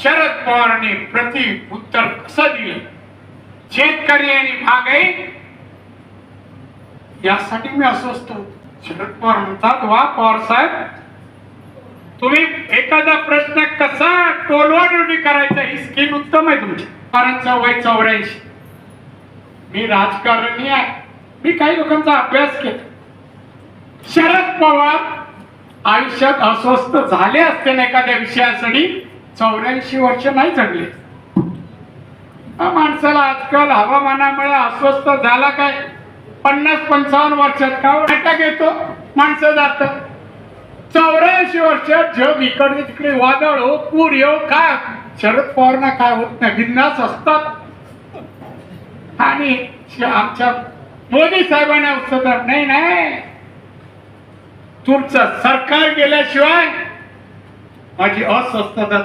शरद पवारांनी प्रति उत्तर कसं दिलं, शेतकरी आणि महागाई यासाठी मी अस्वस्थ होतो. शरद पवार म्हणतात, वा पवार साहेब, तुम्ही एखादा प्रश्न कसा टोलवाडोली करायचा ही स्कीम उत्तम आहे तुमची. पवारांचं वय 84. मी राजकारणी आहे, मी काही लोकांचा अभ्यास केला. शरद पवार आयुष्यात अस्वस्थ झाले असते ना एखाद्या विषयासाठी 84 वर्ष नाही जगले. माणसाला आजकाल हवामानामुळे अस्वस्थ झाला काय 50-55 वर्षात का अटॅक येतो, माणसं जातात. 84 वर्षात जग इकडे तिकडे वादळ हो, पूर येऊ, काय शरद पवारांना काय होत नाही, बिंदास असतात. आणि आमच्या मोदी साहेबांना उत्तर नाही, तुमचं सरकार गेल्याशिवाय माझी अस्वस्थता